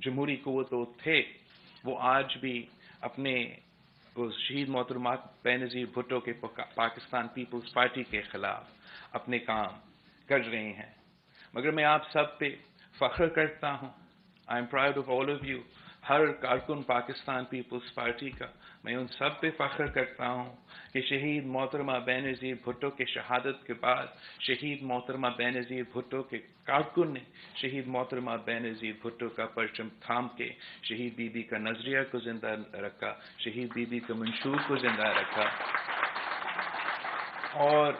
جمہوری قوتوں تھے وہ آج بھی اپنے شہید محترمہ بینظیر بھٹو کے پاکستان پیپلز پارٹی کے خلاف اپنے کام کر رہے ہیں. مگر میں آپ سب پہ فخر کرتا ہوں. I am proud of all of you. ہر کارکن پاکستان پیپلز پارٹی کا میں ان سب پہ فخر کرتا ہوں کہ شہید محترمہ بینظیر بھٹو کے شہادت کے بعد شہید محترمہ بینظیر بھٹو کے کارکن نے شہید محترمہ بینظیر بھٹو کا پرچم تھام کے شہید بی بی کا نظریہ کو زندہ رکھا، شہید بی بی کا منشور کو زندہ رکھا. اور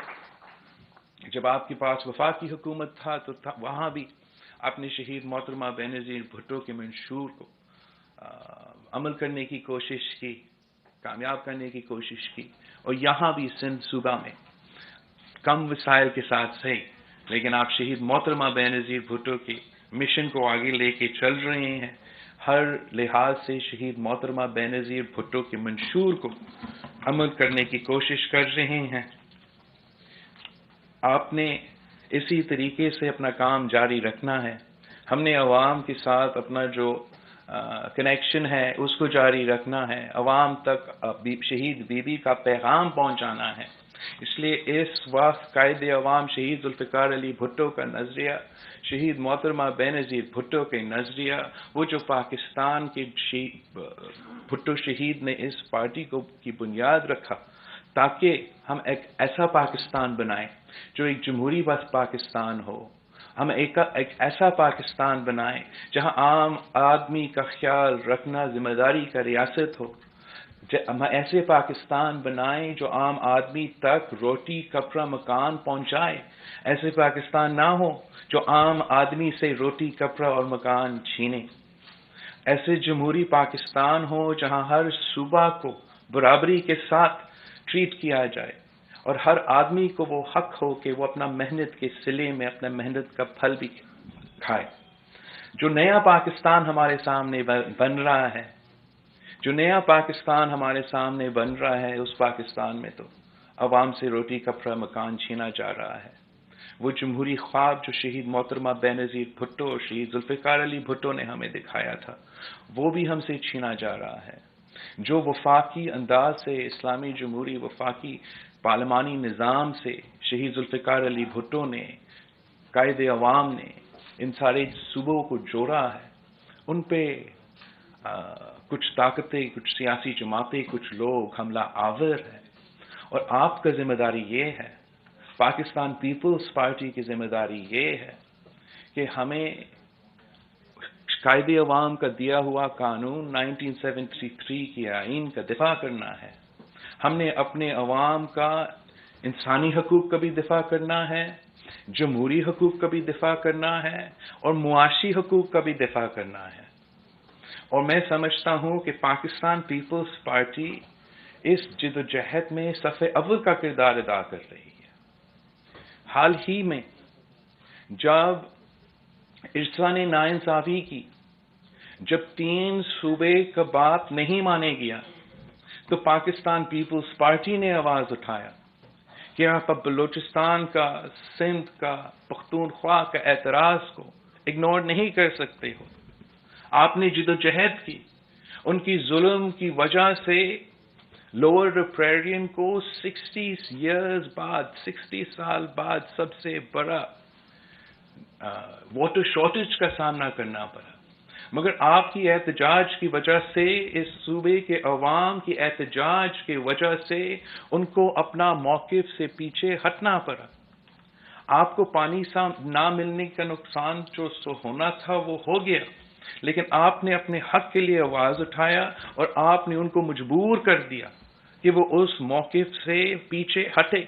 جب آپ کے پاس وفاقی حکومت تھا تو وہاں بھی آپ نے شہید محترمہ بینظیر بھٹو کے منشور کو عمل کرنے کی کوشش کی، کامیاب کرنے کی کوشش کی. اور یہاں بھی سندھ صوبہ میں کم وسائل کے ساتھ صحیح لیکن آپ شہید محترمہ بینظیر بھٹو کے مشن کو آگے لے کے چل رہے ہیں. ہر لحاظ سے شہید محترمہ بینظیر بھٹو کے منشور کو عمل کرنے کی کوشش کر رہے ہیں. آپ نے اسی طریقے سے اپنا کام جاری رکھنا ہے. ہم نے عوام کے ساتھ اپنا جو کنیکشن ہے اس کو جاری رکھنا ہے. عوام تک شہید بی بی کا پیغام پہنچانا ہے. اس لیے اس وقت قائد عوام شہید ذوالفقار علی بھٹو کا نظریہ، شہید محترمہ بینظیر بھٹو کے نظریہ، وہ جو پاکستان کے بھٹو شہید نے اس پارٹی کی بنیاد رکھا تاکہ ہم ایک ایسا پاکستان بنائیں جو ایک جمہوری پاکستان ہو. ہم ایک ایسا پاکستان بنائیں جہاں عام آدمی کا خیال رکھنا ذمہ داری کا ریاست ہو. ہم ایسے پاکستان بنائیں جو عام آدمی تک روٹی کپڑا مکان پہنچائے. ایسے پاکستان نہ ہو جو عام آدمی سے روٹی کپڑا اور مکان چھینے. ایسے جمہوری پاکستان ہو جہاں ہر صوبہ کو برابری کے ساتھ ٹریٹ کیا جائے اور ہر آدمی کو وہ حق ہو کہ وہ اپنا محنت کے صلے میں اپنا محنت کا پھل بھی کھائے. جو نیا پاکستان ہمارے سامنے بن رہا ہے، جو نیا پاکستان ہمارے سامنے بن رہا ہے، اس پاکستان میں تو عوام سے روٹی کپڑا مکان چھینا جا رہا ہے. وہ جمہوری خواب جو شہید محترمہ بینظیر بھٹو اور شہید ذوالفقار علی بھٹو نے ہمیں دکھایا تھا وہ بھی ہم سے چھینا جا رہا ہے. جو وفاقی انداز سے اسلامی جمہوری وفاقی پارلیمانی نظام سے شہید ذوالفقار علی بھٹو نے، قائد عوام نے ان سارے صوبوں کو جوڑا ہے، ان پہ کچھ طاقتیں، کچھ سیاسی جماعتیں، کچھ لوگ حملہ آور ہیں. اور آپ کا ذمہ داری یہ ہے، پاکستان پیپلز پارٹی کی ذمہ داری یہ ہے کہ ہمیں قائد عوام کا دیا ہوا قانون 1973 کی آئین کا دفاع کرنا ہے. ہم نے اپنے عوام کا انسانی حقوق کا بھی دفاع کرنا ہے، جمہوری حقوق کا بھی دفاع کرنا ہے اور معاشی حقوق کا بھی دفاع کرنا ہے. اور میں سمجھتا ہوں کہ پاکستان پیپلز پارٹی اس جد و جہد میں صف اول کا کردار ادا کر رہی ہے. حال ہی میں جب ارسا نے ناانصافی کی، جب 3 صوبے کا بات نہیں مانے گیا تو پاکستان پیپلز پارٹی نے آواز اٹھایا کہ آپ اب بلوچستان کا، سندھ کا، پختونخوا کا اعتراض کو اگنور نہیں کر سکتے ہو. آپ نے جد و جہد کی. ان کی ظلم کی وجہ سے لوور ریپریرین کو 60 سال بعد سب سے بڑا واٹر شارٹیج کا سامنا کرنا پڑا. مگر آپ کی احتجاج کی وجہ سے، اس صوبے کے عوام کی احتجاج کی وجہ سے ان کو اپنا موقف سے پیچھے ہٹنا پڑا. آپ کو پانی نہ ملنے کا نقصان جو ہونا تھا وہ ہو گیا، لیکن آپ نے اپنے حق کے لیے آواز اٹھایا اور آپ نے ان کو مجبور کر دیا کہ وہ اس موقف سے پیچھے ہٹے.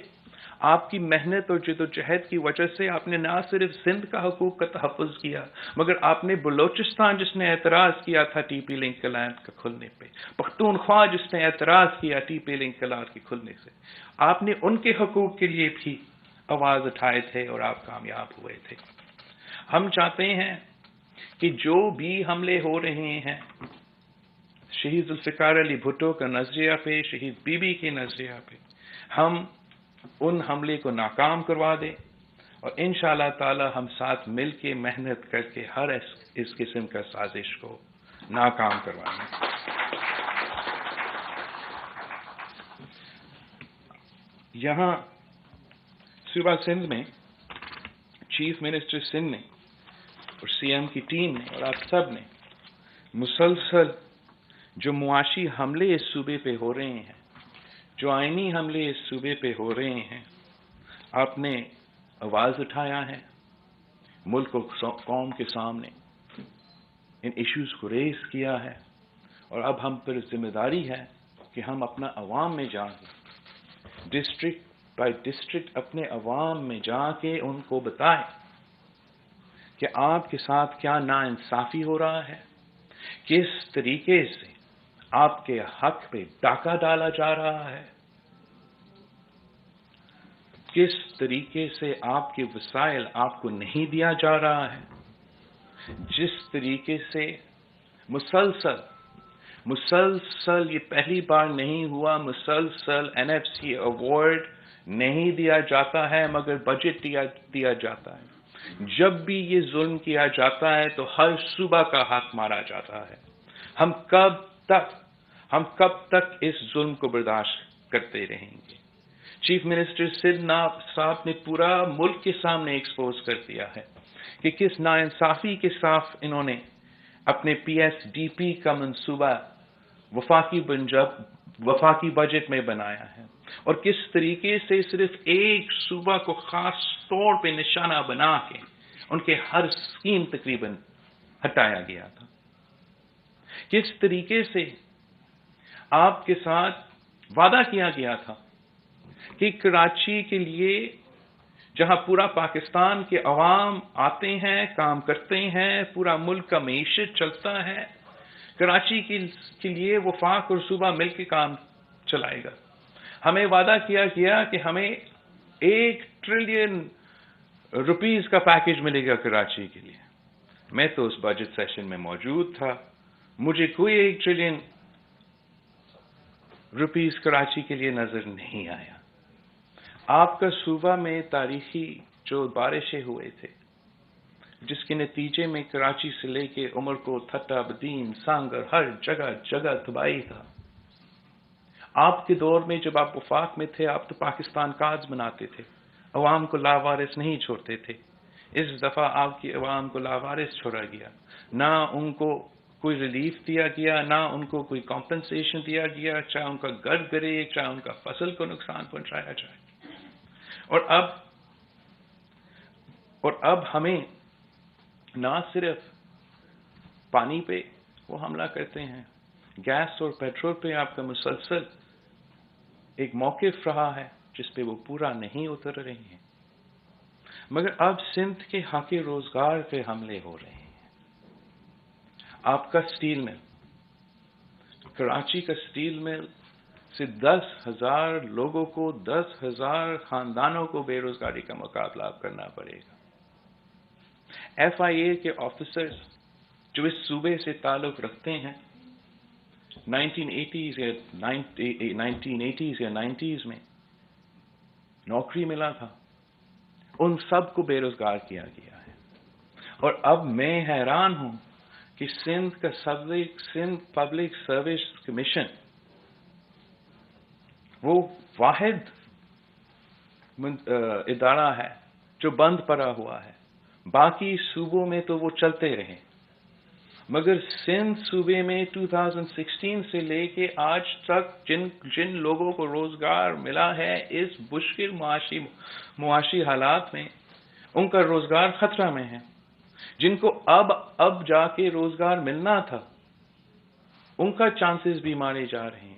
آپ کی محنت اور جد و جہد کی وجہ سے آپ نے نہ صرف سندھ کا حقوق کا تحفظ کیا مگر آپ نے بلوچستان جس نے اعتراض کیا تھا ٹی پی لنک کلائنٹ کا کھلنے پہ، پختونخوا جس نے اعتراض کیا ٹی پی لنک کلائنٹ کے کھلنے سے، آپ نے ان کے حقوق کے لیے بھی آواز اٹھائے تھے اور آپ کامیاب ہوئے تھے. ہم چاہتے ہیں کہ جو بھی حملے ہو رہے ہیں شہید ذوالفقار علی بھٹو کا نظریہ پہ، شہید بی بی کے نظریہ پہ، ہم ان حملے کو ناکام کروا دیں اور انشاءاللہ تعالی ہم ساتھ مل کے محنت کر کے ہر اس قسم کا سازش کو ناکام کروانا۔ یہاں صوبہ سندھ میں چیف منسٹر سندھ نے اور سی ایم کی ٹیم نے اور آپ سب نے مسلسل جو معاشی حملے اس صوبے پہ ہو رہے ہیں، جو آئینی حملے اس صوبے پہ ہو رہے ہیں، آپ نے آواز اٹھایا ہے، ملک اور قوم کے سامنے ان ایشوز کو ریز کیا ہے، اور اب ہم پر ذمہ داری ہے کہ ہم اپنا عوام میں جا کے ڈسٹرکٹ بائی ڈسٹرکٹ اپنے عوام میں جا کے ان کو بتائیں کہ آپ کے ساتھ کیا ناانصافی ہو رہا ہے، کس طریقے سے آپ کے حق پہ ڈاکہ ڈالا جا رہا ہے، کس طریقے سے آپ کے وسائل آپ کو نہیں دیا جا رہا ہے، جس طریقے سے مسلسل یہ پہلی بار نہیں ہوا، مسلسل این ایف سی ایوارڈ نہیں دیا جاتا ہے مگر بجٹ دیا جاتا ہے۔ جب بھی یہ ظلم کیا جاتا ہے تو ہر صوبہ کا حق مارا جاتا ہے۔ ہم کب تک اس ظلم کو برداشت کرتے رہیں گے؟ چیف منسٹر سندھ صاحب نے پورا ملک کے سامنے ایکسپوز کر دیا ہے کہ کس ناانصافی کے ساتھ انہوں نے اپنے پی ایس ڈی پی کا منصوبہ وفاقی بجٹ میں بنایا ہے، اور کس طریقے سے صرف ایک صوبہ کو خاص طور پہ نشانہ بنا کے ان کے ہر اسکیم تقریباً ہٹایا گیا تھا۔ کس طریقے سے آپ کے ساتھ وعدہ کیا گیا تھا کہ کراچی کے لیے، جہاں پورا پاکستان کے عوام آتے ہیں، کام کرتے ہیں، پورا ملک کا معیشت چلتا ہے، کراچی کے لیے وفاق اور صوبہ مل کے کام چلائے گا۔ ہمیں وعدہ کیا گیا کہ ہمیں 1 ٹریلین روپیز کا پیکج ملے گا کراچی کے لیے۔ میں تو اس بجٹ سیشن میں موجود تھا، مجھے کوئی 1 ٹریلین روپیز کراچی کے لیے نظر نہیں آیا۔ آپ کا صوبہ میں تاریخی جو بارشیں ہوئے تھے، جس کے نتیجے میں کراچی سے لے کے عمرکوٹ، تھٹا، بدین، سانگر، ہر جگہ تباہی تھا۔ آپ کے دور میں جب آپ وفاق میں تھے، آپ تو پاکستان کارڈز بناتے تھے، عوام کو لاوارث نہیں چھوڑتے تھے۔ اس دفعہ آپ کی عوام کو لاوارث چھوڑا گیا، نہ ان کو کوئی ریلیف دیا گیا، نہ ان کو کوئی کمپنسیشن دیا گیا، چاہے ان کا گھر گرے، چاہے ان کا فصل کو نقصان پہنچایا جائے۔ اور اب ہمیں نہ صرف پانی پہ وہ حملہ کرتے ہیں، گیس اور پیٹرول پہ آپ کا مسلسل ایک موقف رہا ہے جس پہ وہ پورا نہیں اتر رہے ہیں، مگر اب سندھ کے حق روزگار پہ حملے ہو رہے ہیں۔ آپ کا سٹیل مل، کراچی کا سٹیل مل سے 10,000 لوگوں کو، 10,000 خاندانوں کو بے روزگاری کا مقابلہ کرنا پڑے گا۔ ایف آئی اے کے آفیسرز جو اس صوبے سے تعلق رکھتے ہیں، 1980s یا 90s میں نوکری ملا تھا، ان سب کو بے روزگار کیا گیا ہے۔ اور اب میں حیران ہوں کہ سندھ پبلک سروس کمیشن وہ واحد ادارہ ہے جو بند پڑا ہوا ہے، باقی صوبوں میں تو وہ چلتے رہے، مگر سندھ صوبے میں 2016 سے لے کے آج تک جن لوگوں کو روزگار ملا ہے اس مشکل معاشی حالات میں، ان کا روزگار خطرہ میں ہے۔ جن کو اب جا کے روزگار ملنا تھا، ان کا چانسز بھی مارے جا رہے ہیں۔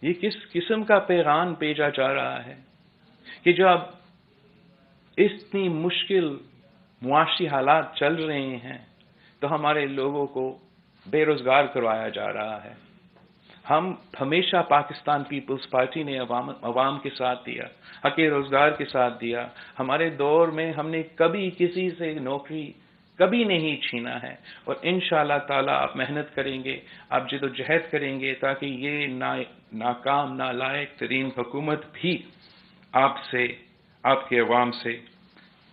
یہ کس قسم کا پیغام بھیجا جا رہا ہے کہ جب اتنی مشکل معاشی حالات چل رہے ہیں تو ہمارے لوگوں کو بے روزگار کروایا جا رہا ہے۔ ہم ہمیشہ پاکستان پیپلز پارٹی نے عوام کے ساتھ دیا، حق روزگار کے ساتھ دیا۔ ہمارے دور میں ہم نے کبھی کسی سے نوکری کبھی نہیں چھینا ہے، اور انشاءاللہ تعالی آپ محنت کریں گے، آپ جدوجہد کریں گے تاکہ یہ ناکام نالائق ترین حکومت بھی آپ سے، آپ کے عوام سے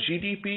GDP,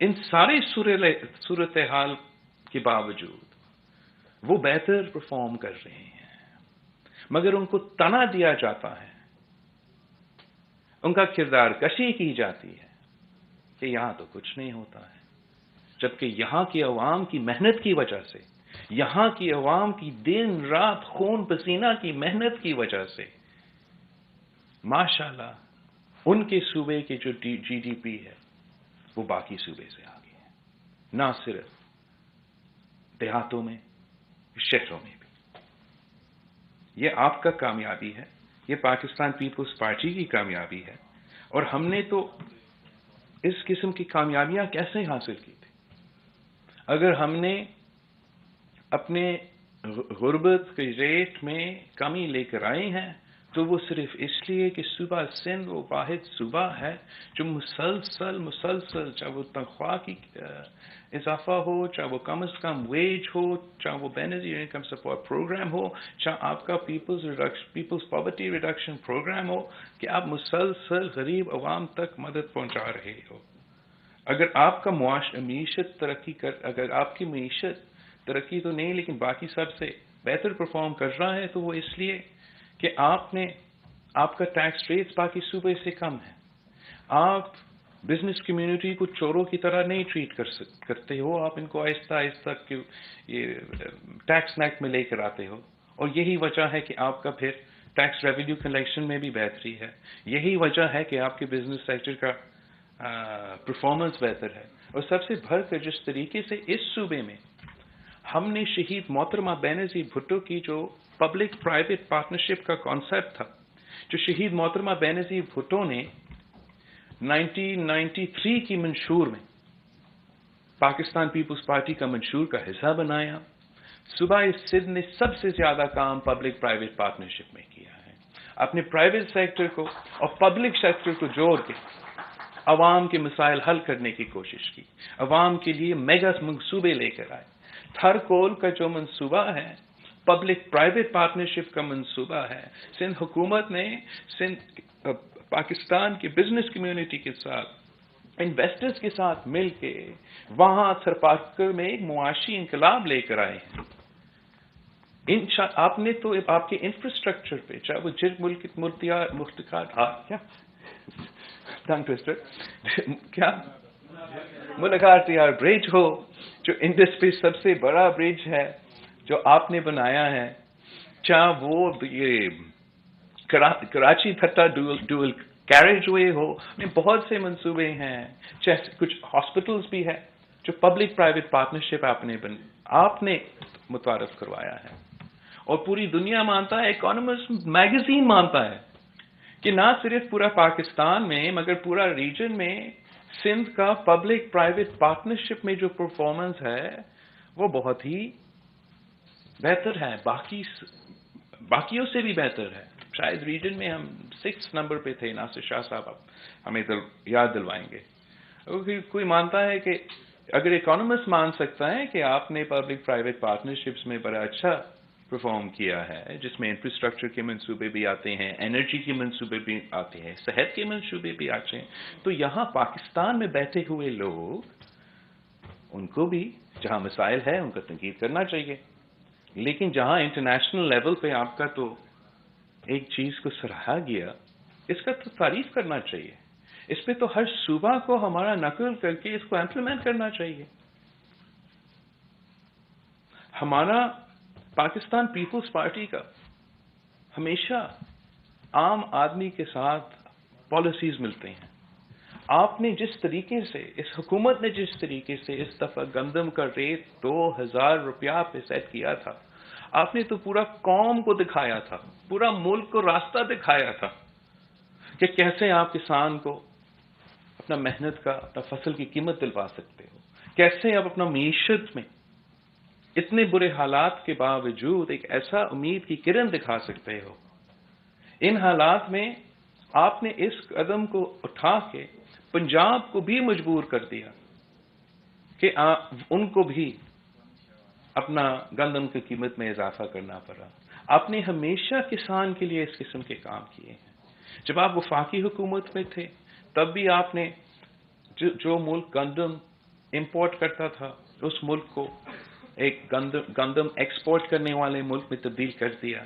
ان سارے صورتحال کے باوجود وہ بہتر پرفارم کر رہے ہیں، مگر ان کو تنا دیا جاتا ہے، ان کا کردار کشی کی جاتی ہے کہ یہاں تو کچھ نہیں ہوتا ہے، جبکہ یہاں کی عوام کی محنت کی وجہ سے، یہاں کی عوام کی دن رات خون پسینہ کی محنت کی وجہ سے ماشاءاللہ ان کے صوبے کے جو جی ڈی پی ہے وہ باقی صوبے سے آگے ہے، نہ صرف دیہاتوں میں، شہروں میں بھی۔ یہ آپ کا کامیابی ہے، یہ پاکستان پیپلز پارٹی کی کامیابی ہے، اور ہم نے تو اس قسم کی کامیابیاں کیسے حاصل کی تھی؟ اگر ہم نے اپنے غربت کے ریٹ میں کمی لے کر آئے ہیں تو وہ صرف اس لیے کہ صوبہ سندھ وہ واحد صوبہ ہے جو مسلسل چاہے وہ تنخواہ کی اضافہ ہو، چاہے وہ کم از کم ویج ہو، چاہے وہ بینظیر انکم سپورٹ پروگرام ہو، چاہے آپ کا پیپلز پاورٹی ریڈکشن پروگرام ہو، کہ آپ مسلسل غریب عوام تک مدد پہنچا رہے ہو۔ اگر آپ کا معیشت اگر آپ کی معیشت ترقی تو نہیں لیکن باقی سب سے بہتر پرفارم کر رہا ہے تو وہ اس لیے کہ آپ کا ٹیکس ریٹ باقی صوبے سے کم ہے، آپ بزنس کمیونٹی کو چوروں کی طرح نہیں ٹریٹ کرتے ہو، آپ ان کو آہستہ آہستہ یہ ٹیکس نیک میں لے کر آتے ہو، اور یہی وجہ ہے کہ آپ کا پھر ٹیکس ریونیو کلیکشن میں بھی بہتری ہے، یہی وجہ ہے کہ آپ کے بزنس سیکٹر کا پرفارمنس بہتر ہے۔ اور سب سے بڑھ کر جس طریقے سے اس صوبے میں ہم نے شہید محترمہ بینظیر بھٹو کی جو پبلک پرائیویٹ پارٹنرشپ کا کانسیپٹ تھا، جو شہید محترمہ بینظیر بھٹو نے 1993 کی منشور میں پاکستان پیپلز پارٹی کا منشور کا حصہ بنایا، صوبہ سندھ نے سب سے زیادہ کام پبلک پرائیویٹ پارٹنرشپ میں کیا ہے، اپنے پرائیویٹ سیکٹر کو اور پبلک سیکٹر کو جوڑ کے عوام کے مسائل حل کرنے کی کوشش کی، عوام کے لیے میگا منصوبے لے کر آئے۔ تھرکول کا جو منصوبہ ہے پبلک پرائیویٹ پارٹنرشپ کا منصوبہ ہے، سندھ حکومت نے پاکستان کی بزنس کمیونٹی کے ساتھ، انویسٹرز کے ساتھ مل کے وہاں سرپاکر میں ایک معاشی انقلاب لے کر آئے ہیں۔ آپ نے تو آپ کے انفراسٹرکچر پہ، چاہے وہ جرم ملاقات یار برج ہو، جو انڈس پہ سب سے بڑا برج ہے جو آپ نے بنایا ہے، چاہے وہ یہ کراچی تھٹا ڈوئل کیریج وے ہو، بہت سے منصوبے ہیں، چاہے کچھ ہاسپٹلز بھی ہے جو پبلک پرائیویٹ پارٹنرشپ آپ نے متعارف کروایا ہے، اور پوری دنیا مانتا ہے، اکانومسٹ میگزین مانتا ہے کہ نہ صرف پورا پاکستان میں مگر پورا ریجن میں سندھ کا پبلک پرائیویٹ پارٹنرشپ میں جو پرفارمنس ہے وہ بہت ہی بہتر ہے، باقیوں سے بھی بہتر ہے۔ شاید ریجن میں ہم 6 نمبر پہ تھے، ناصر شاہ صاحب ہمیں یاد دلوائیں گے۔ کوئی مانتا ہے کہ اگر اکانومسٹ مان سکتا ہے کہ آپ نے پبلک پرائیویٹ پارٹنرشپس میں بڑا اچھا پرفارم کیا ہے، جس میں انفراسٹرکچر کے منصوبے بھی آتے ہیں، انرجی کے منصوبے بھی آتے ہیں، صحت کے منصوبے بھی آتے ہیں، تو یہاں پاکستان میں بیٹھے ہوئے لوگ ان کو بھی جہاں مسائل ہے ان کا تنقید کرنا چاہیے، لیکن جہاں انٹرنیشنل لیول پہ آپ کا تو ایک چیز کو سراہا گیا، اس کا تو تعریف کرنا چاہیے، اس پہ تو ہر صوبہ کو ہمارا نقل کر کے اس کو امپلیمنٹ کرنا چاہیے۔ ہمارا پاکستان پیپلز پارٹی کا ہمیشہ عام آدمی کے ساتھ پالیسیز ملتے ہیں۔ آپ نے جس طریقے سے، اس حکومت نے جس طریقے سے اس دفعہ گندم کا ریٹ 2000 روپیہ پہ سیٹ کیا تھا، آپ نے تو پورا قوم کو دکھایا تھا، پورا ملک کو راستہ دکھایا تھا کہ کیسے آپ کسان کو اپنا محنت کا، اپنا فصل کی قیمت دلوا سکتے ہو، کیسے آپ اپنا معیشت میں اتنے برے حالات کے باوجود ایک ایسا امید کی کرن دکھا سکتے ہو۔ ان حالات میں آپ نے اس قدم کو اٹھا کے پنجاب کو بھی مجبور کر دیا کہ ان کو بھی اپنا گندم کی قیمت میں اضافہ کرنا پڑا۔ آپ نے ہمیشہ کسان کے لیے اس قسم کے کام کیے ہیں۔ جب آپ وفاقی حکومت میں تھے تب بھی آپ نے جو ملک گندم امپورٹ کرتا تھا اس ملک کو ایک گندم ایکسپورٹ کرنے والے ملک میں تبدیل کر دیا.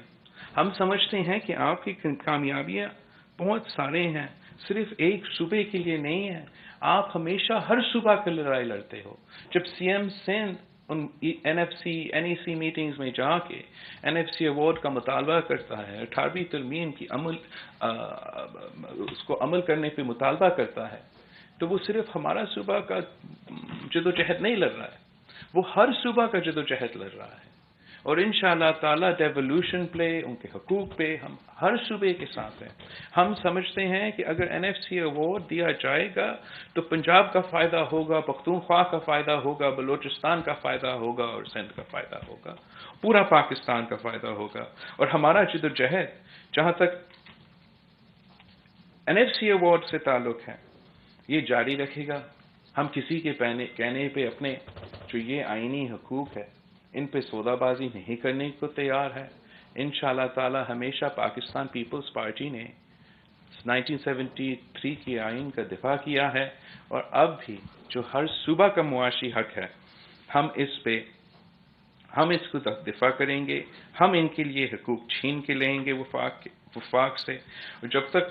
ہم سمجھتے ہیں کہ آپ کی کامیابیاں بہت سارے ہیں، صرف ایک صوبے کے لیے نہیں ہے. آپ ہمیشہ ہر صوبہ کی لڑائی لڑتے ہو. جب سی ایم سندھ ان NFC میٹنگز میں جا کے NFC ایوارڈ کا مطالبہ کرتا ہے، 18ویں ترمیم کی اس کو عمل کرنے پہ مطالبہ کرتا ہے، تو وہ صرف ہمارا صوبہ کا جدوجہد نہیں لڑ رہا ہے، وہ ہر صوبہ کا جدوجہد لڑ رہا ہے. اور انشاءاللہ تعالیٰ ڈیولوشن پہ، ان کے حقوق پہ ہم ہر صوبے کے ساتھ ہیں. ہم سمجھتے ہیں کہ اگر NFC ایوارڈ دیا جائے گا تو پنجاب کا فائدہ ہوگا، پختونخوا کا فائدہ ہوگا، بلوچستان کا فائدہ ہوگا اور سندھ کا فائدہ ہوگا، پورا پاکستان کا فائدہ ہوگا. اور ہمارا جدوجہد جہاں تک NFC ایوارڈ سے تعلق ہے یہ جاری رکھے گا. ہم کسی کے کہنے پہ اپنے جو یہ آئینی حقوق ہے ان پہ سودا بازی نہیں کرنے کو تیار ہے. انشاءاللہ تعالی ہمیشہ پاکستان پیپلز پارٹی نے 1973 کی آئین کا دفاع کیا ہے، اور اب بھی جو ہر صوبہ کا معاشی حق ہے ہم اس کو دفاع کریں گے. ہم ان کے لیے حقوق چھین کے لیں گے وفاق سے. اور جب تک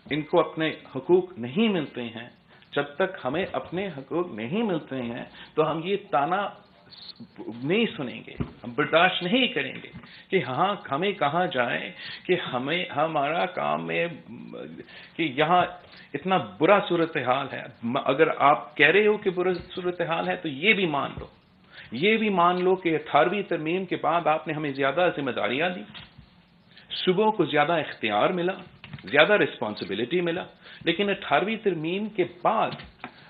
ان کو اپنے حقوق نہیں ملتے ہیں، جب تک ہمیں اپنے حقوق نہیں ملتے ہیں تو ہم یہ تانا نہیں سنیں گے، ہم برداشت نہیں کریں گے کہ ہاں ہمیں کہاں جائیں کہ ہمارا کام میں کہ یہاں اتنا برا صورتحال ہے. اگر آپ کہہ رہے ہو کہ برا صورتحال ہے تو یہ بھی مان لو کہ 18ویں ترمیم کے بعد آپ نے ہمیں زیادہ ذمہ داریاں دی، صوبوں کو زیادہ اختیار ملا، زیادہ رسپانسبلٹی ملا. لیکن 18ویں ترمیم کے بعد،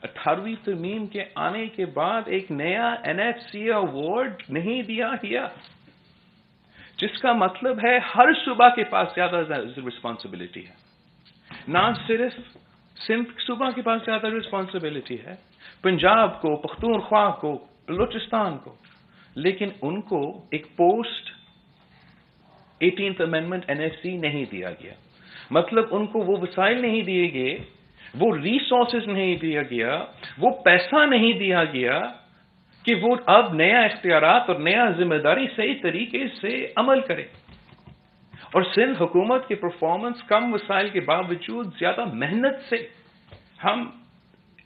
18ویں ترمیم کے آنے کے بعد ایک نیا NFC ایوارڈ نہیں دیا گیا، جس کا مطلب ہے ہر صوبہ کے پاس زیادہ رسپانسبلٹی ہے. نہ صرف سندھ صوبہ کے پاس زیادہ رسپانسبلٹی ہے، پنجاب کو، پختونخوا کو، بلوچستان کو، لیکن ان کو ایک پوسٹ 18th امینڈمنٹ NFC نہیں دیا گیا. مطلب ان کو وہ وسائل نہیں دیے گئے، وہ ریسورسز نہیں دیا گیا، وہ پیسہ نہیں دیا گیا کہ وہ اب نیا اختیارات اور نیا ذمہ داری صحیح طریقے سے عمل کرے. اور سندھ حکومت کی پرفارمنس کم وسائل کے باوجود زیادہ محنت سے ہم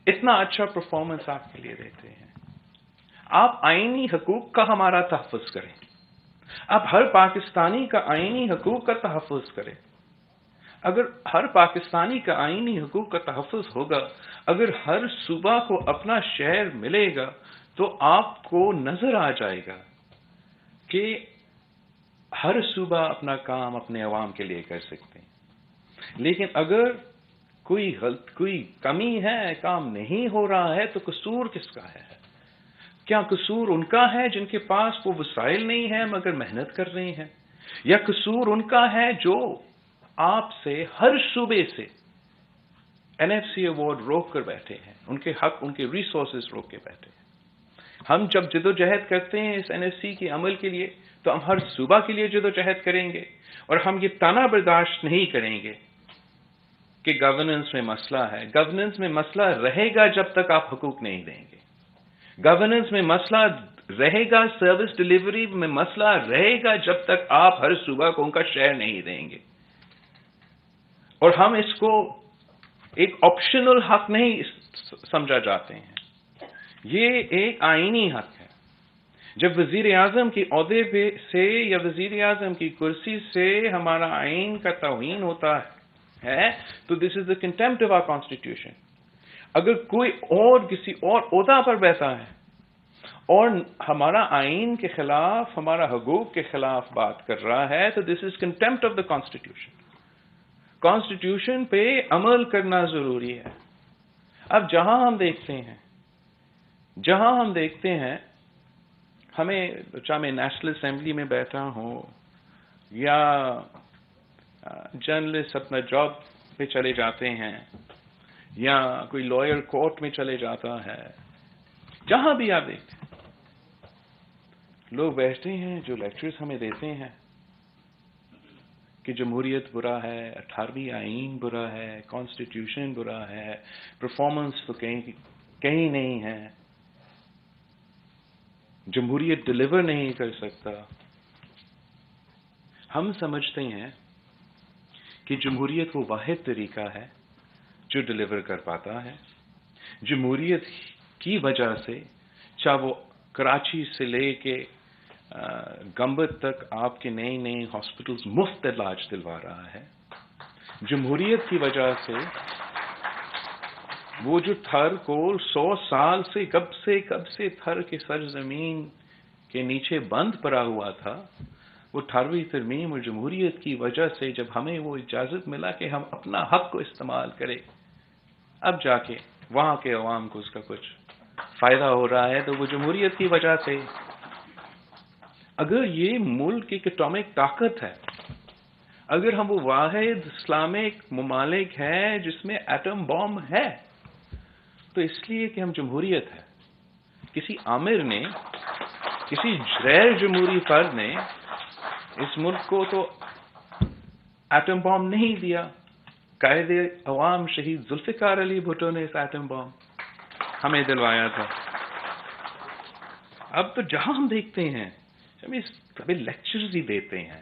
اتنا اچھا پرفارمنس آپ کے لیے دیتے ہیں. آپ آئینی حقوق کا ہمارا تحفظ کریں، آپ ہر پاکستانی کا آئینی حقوق کا تحفظ کریں. اگر ہر پاکستانی کا آئینی حقوق کا تحفظ ہوگا، اگر ہر صوبہ کو اپنا شہر ملے گا تو آپ کو نظر آ جائے گا کہ ہر صوبہ اپنا کام اپنے عوام کے لیے کر سکتے ہیں. لیکن اگر کوئی کمی ہے، کام نہیں ہو رہا ہے، تو قصور کس کا ہے؟ کیا قصور ان کا ہے جن کے پاس وہ وسائل نہیں ہیں مگر محنت کر رہے ہیں، یا قصور ان کا ہے جو آپ سے ہر صوبے سے NFC ایوارڈ روک کر بیٹھے ہیں، ان کے حق، ان کے ریسورسز روک کے بیٹھے ہیں؟ ہم جب جدوجہد کرتے ہیں اس NFC کے عمل کے لیے تو ہم ہر صوبہ کے لیے جدوجہد کریں گے، اور ہم یہ تانا برداشت نہیں کریں گے کہ گورننس میں مسئلہ ہے. گورننس میں مسئلہ رہے گا جب تک آپ حقوق نہیں دیں گے. گورننس میں مسئلہ رہے گا، سروس ڈیلیوری میں مسئلہ رہے گا جب تک آپ ہر صوبہ کو ان کا شیئر نہیں دیں گے. اور ہم اس کو ایک آپشنل حق نہیں سمجھا جاتے ہیں، یہ ایک آئینی حق ہے. جب وزیر اعظم کی عہدے پہ سے یا وزیر اعظم کی کرسی سے ہمارا آئین کا توہین ہوتا ہے تو this is the contempt of our constitution. اگر کوئی اور کسی اور عہدہ پر بیٹھا ہے اور ہمارا آئین کے خلاف، ہمارا حقوق کے خلاف بات کر رہا ہے تو this is contempt of the constitution. Constitution پہ عمل کرنا ضروری ہے. اب جہاں ہم دیکھتے ہیں ہمیں، چاہے میں نیشنل اسمبلی میں بیٹھا ہوں یا جرنلسٹ اپنا جاب پہ چلے جاتے ہیں یا کوئی لائر کورٹ میں چلے جاتا ہے، جہاں بھی آپ دیکھتے ہیں لوگ بیٹھتے ہیں جو لیکچرز ہمیں دیتے ہیں کہ جمہوریت برا ہے، 18ویں آئین برا ہے، کانسٹیٹیوشن برا ہے، پرفارمنس تو کہیں نہیں ہے. جمہوریت ڈلیور نہیں کر سکتا. ہم سمجھتے ہیں کہ جمہوریت وہ واحد طریقہ ہے جو ڈلیور کر پاتا ہے. جمہوریت کی وجہ سے چاہے وہ کراچی سے لے کے گمبد تک آپ کے نئے نئے ہاسپٹلز مفت علاج دلوا رہا ہے. جمہوریت کی وجہ سے وہ جو تھر کو 100 سال سے کب سے تھر کے سرزمین کے نیچے بند پڑا ہوا تھا، وہ 18ویں ترمیم اور جمہوریت کی وجہ سے جب ہمیں وہ اجازت ملا کہ ہم اپنا حق کو استعمال کریں، اب جا کے وہاں کے عوام کو اس کا کچھ فائدہ ہو رہا ہے، تو وہ جمہوریت کی وجہ سے. اگر یہ ملک ایک اٹامک طاقت ہے، اگر ہم وہ واحد اسلامک ممالک ہیں جس میں ایٹم بم ہے، تو اس لیے کہ ہم جمہوریت ہے. کسی آمر نے، کسی غیر جمہوری فرد نے اس ملک کو تو ایٹم بم نہیں دیا. قائد عوام شہید ذوالفقار علی بھٹو نے اس ایٹم بم ہمیں دلوایا تھا. اب تو جہاں ہم دیکھتے ہیں ہمیں کبھی لیکچرز ہی دیتے ہیں،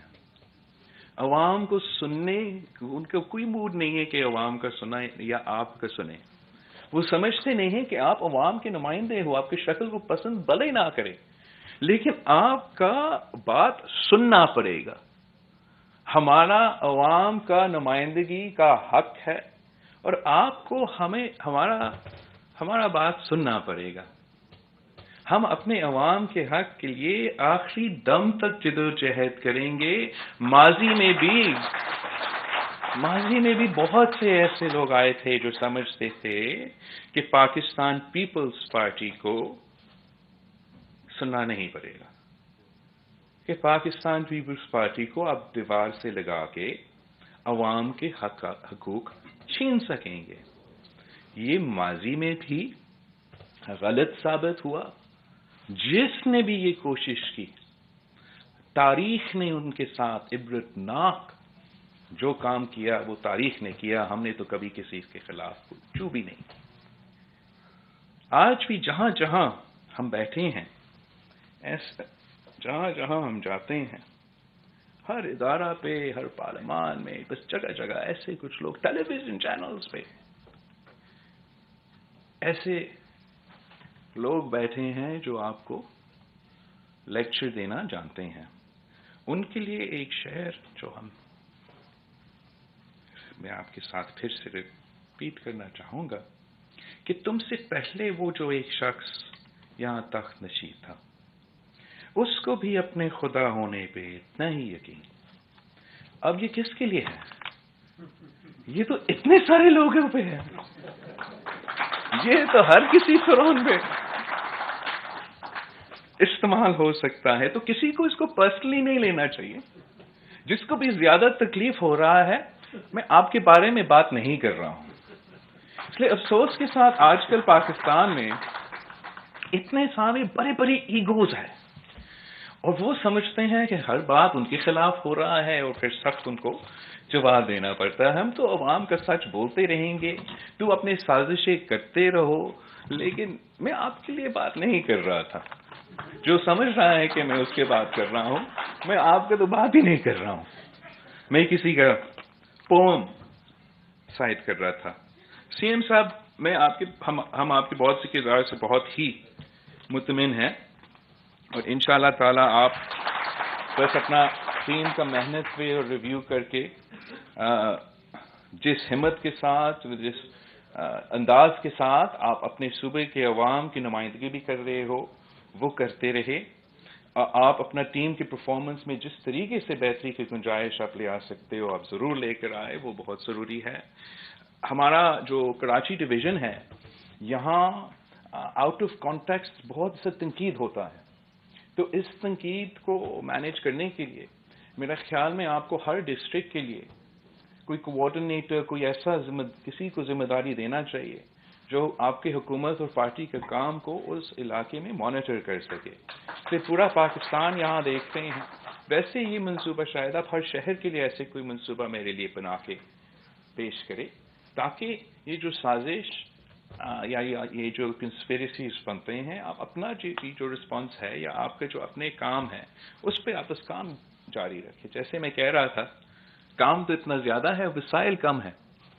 عوام کو سننے، ان کا کوئی موڈ نہیں ہے کہ عوام کا سنیں یا آپ کا سنیں. وہ سمجھتے نہیں ہیں کہ آپ عوام کے نمائندے ہو، آپ کی شکل کو پسند بھلے نہ کریں، لیکن آپ کا بات سننا پڑے گا. ہمارا عوام کا نمائندگی کا حق ہے اور آپ کو ہمارا بات سننا پڑے گا. ہم اپنے عوام کے حق کے لیے آخری دم تک جدوجہد کریں گے. ماضی میں بھی بہت سے ایسے لوگ آئے تھے جو سمجھتے تھے کہ پاکستان پیپلز پارٹی کو سننا نہیں پڑے گا، کہ پاکستان پیپلز پارٹی کو آپ دیوار سے لگا کے عوام کے حقوق چھین سکیں گے. یہ ماضی میں بھی غلط ثابت ہوا. جس نے بھی یہ کوشش کی، تاریخ نے ان کے ساتھ عبرتناک جو کام کیا وہ تاریخ نے کیا. ہم نے تو کبھی کسی کے خلاف کچھ بھی نہیں. آج بھی جہاں جہاں ہم بیٹھے ہیں، جہاں جہاں ہم جاتے ہیں، ہر ادارہ پہ، ہر پارلیمان میں، بس جگہ جگہ ایسے کچھ لوگ ٹیلی ویژن چینلز پہ ایسے لوگ بیٹھے ہیں جو آپ کو لیکچر دینا جانتے ہیں. ان کے لیے ایک شعر جو میں آپ کے ساتھ پھر سے ریپیٹ کرنا چاہوں گا کہ تم سے پہلے وہ جو ایک شخص یہاں تخت نشین تھا، اس کو بھی اپنے خدا ہونے پہ اتنا ہی یقین. اب یہ کس کے لیے ہے؟ یہ تو اتنے سارے لوگوں پہ ہے، یہ تو ہر کسی فرعون پہ استعمال ہو سکتا ہے. تو کسی کو اس کو پرسنلی نہیں لینا چاہیے. جس کو بھی زیادہ تکلیف ہو رہا ہے، میں آپ کے بارے میں بات نہیں کر رہا ہوں. اس لیے افسوس کے ساتھ آج کل پاکستان میں اتنے سارے بڑے بڑے ایگوز ہیں اور وہ سمجھتے ہیں کہ ہر بات ان کے خلاف ہو رہا ہے اور پھر سخت ان کو جواب دینا پڑتا ہے. ہم تو عوام کا سچ بولتے رہیں گے، تو اپنے سازشیں کرتے رہو. لیکن میں آپ کے لیے بات نہیں کر رہا تھا. جو سمجھ رہا ہے کہ میں اس کے بات کر رہا ہوں، میں آپ کا تو بات ہی نہیں کر رہا ہوں. میں کسی کا پوم سائٹ کر رہا تھا. سی ایم صاحب، ہم آپ کے بہت سے کردار سے بہت ہی مطمئن ہیں اور انشاءاللہ تعالی آپ بس اپنا ٹیم کا محنت پہ اور ریویو کر کے جس ہمت کے ساتھ، جس انداز کے ساتھ آپ اپنے صوبے کے عوام کی نمائندگی بھی کر رہے ہو، وہ کرتے رہے. آپ اپنا ٹیم کی پرفارمنس میں جس طریقے سے بہتری کی گنجائش آپ لے آ سکتے ہو، آپ ضرور لے کر آئے، وہ بہت ضروری ہے. ہمارا جو کراچی ڈویژن ہے، یہاں آؤٹ آف کانٹیکسٹ بہت سے تنقید ہوتا ہے. تو اس تنقید کو مینیج کرنے کے لیے میرا خیال میں آپ کو ہر ڈسٹرکٹ کے لیے کوئی کوآرڈینیٹر، کوئی ایسا کسی کو ذمہ داری دینا چاہیے جو آپ کی حکومت اور پارٹی کے کام کو اس علاقے میں مانیٹر کر سکے. پھر پورا پاکستان یہاں دیکھتے ہیں. ویسے یہ منصوبہ شاید آپ ہر شہر کے لیے ایسے کوئی منصوبہ میرے لیے بنا کے پیش کرے، تاکہ یہ جو سازش یا یہ جو کنسپیریسیز بنتے ہیں، آپ اپنا جو رسپانس ہے یا آپ کے جو اپنے کام ہے اس پہ آپ اس کام جاری رکھیں. جیسے میں کہہ رہا تھا، کام تو اتنا زیادہ ہے، وسائل کم ہے،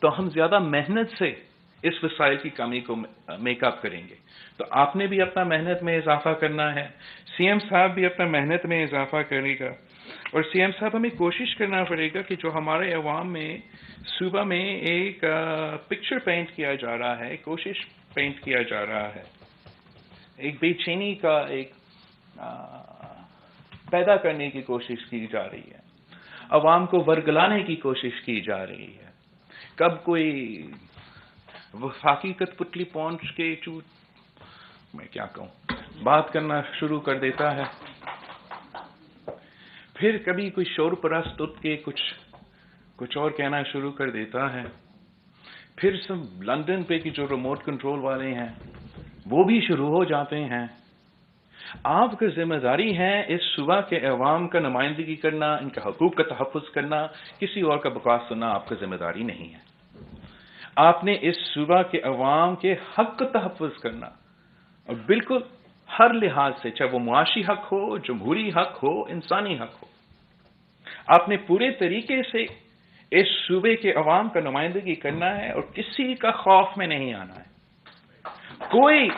تو ہم زیادہ محنت سے اس وسائل کی کمی کو میک اپ کریں گے. تو آپ نے بھی اپنا محنت میں اضافہ کرنا ہے، سی ایم صاحب بھی اپنا محنت میں اضافہ کرے گا، اور سی ایم صاحب ہمیں کوشش کرنا پڑے گا کہ جو ہمارے عوام میں صوبہ میں ایک پکچر پینٹ کیا جا رہا ہے، کوشش پینٹ کیا جا رہا ہے، ایک بے چینی کا ایک پیدا کرنے کی کوشش کی جا رہی ہے، عوام کو ورگلانے کی کوشش کی جا رہی ہے. کب کوئی وفاقی کٹ پتلی پہنچ کے میں کیا کہوں بات کرنا شروع کر دیتا ہے، پھر کبھی کوئی شور پرست اٹھ کے کچھ اور کہنا شروع کر دیتا ہے، پھر سب لندن پہ کی جو ریموٹ کنٹرول والے ہیں وہ بھی شروع ہو جاتے ہیں. آپ کی ذمہ داری ہے اس صوبہ کے عوام کا نمائندگی کرنا، ان کے حقوق کا تحفظ کرنا، کسی اور کا بکواس سننا آپ کی ذمہ داری نہیں ہے. آپ نے اس صوبہ کے عوام کے حق کا تحفظ کرنا، اور بالکل ہر لحاظ سے، چاہے وہ معاشی حق ہو، جمہوری حق ہو، انسانی حق ہو، آپ نے پورے طریقے سے اس صوبے کے عوام کا نمائندگی کرنا ہے اور کسی کا خوف میں نہیں آنا ہے. کوئی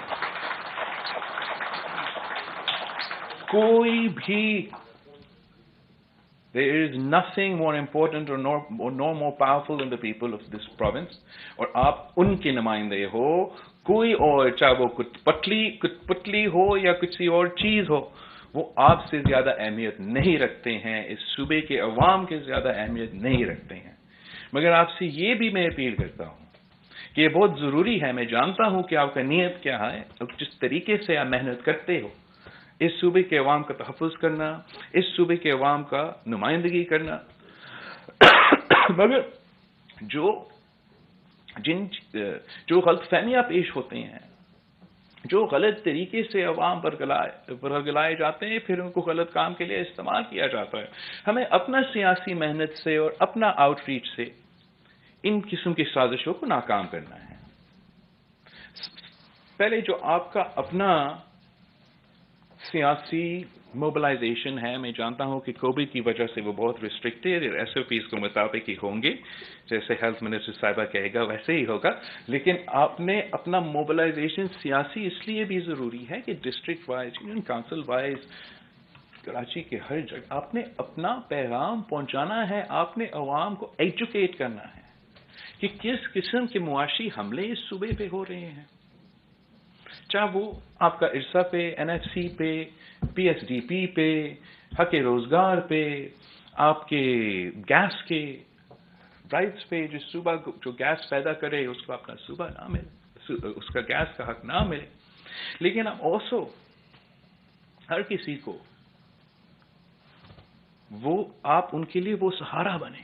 بھی there is nothing more important or no more powerful than the people of this province. اور آپ ان کے نمائندے ہو، کوئی اور، چاہے وہ پتلی ہو یا کسی اور چیز ہو، وہ آپ سے زیادہ اہمیت نہیں رکھتے ہیں، اس صوبے کے عوام کے زیادہ اہمیت نہیں رکھتے ہیں. مگر آپ سے یہ بھی میں اپیل کرتا ہوں کہ یہ بہت ضروری ہے. میں جانتا ہوں کہ آپ کا نیت کیا ہے اور جس طریقے سے آپ محنت کرتے ہو اس صوبے کے عوام کا تحفظ کرنا، اس صوبے کے عوام کا نمائندگی کرنا، مگر جو غلط فہمیاں پیش ہوتے ہیں، جو غلط طریقے سے عوام پر گلائے جاتے ہیں، پھر ان کو غلط کام کے لیے استعمال کیا جاتا ہے. ہمیں اپنا سیاسی محنت سے اور اپنا آؤٹ ریچ سے ان قسم کی سازشوں کو ناکام کرنا ہے. پہلے جو آپ کا اپنا سیاسی موبلائزیشن ہے، میں جانتا ہوں کہ کووڈ کی وجہ سے وہ بہت ریسٹرکٹیڈ، ایس او پیز کے مطابق ہی ہوں گے، جیسے ہیلتھ منسٹر صاحبہ کہے گا ویسے ہی ہوگا. لیکن آپ نے اپنا موبلائزیشن سیاسی اس لیے بھی ضروری ہے کہ district wise, union council wise, Karachi کے ہر جگہ آپ نے اپنا پیغام پہنچانا ہے. آپ نے عوام کو ایجوکیٹ کرنا ہے کہ کس قسم کے معاشی حملے اس صوبے پہ ہو رہے ہیں، چاہے وہ آپ کا ارسا پہ، این ایف سی پہ، پی ایس ڈی پی پہ، حق روزگار پہ، آپ کے گیس کے رائٹس پہ. جس صوبہ جو گیس پیدا کرے اس کو اپنا صوبہ نہ ملے، اس کا گیس کا حق نہ ملے. لیکن اب اوسو ہر کسی کو آپ ان کے لیے وہ سہارا بنے،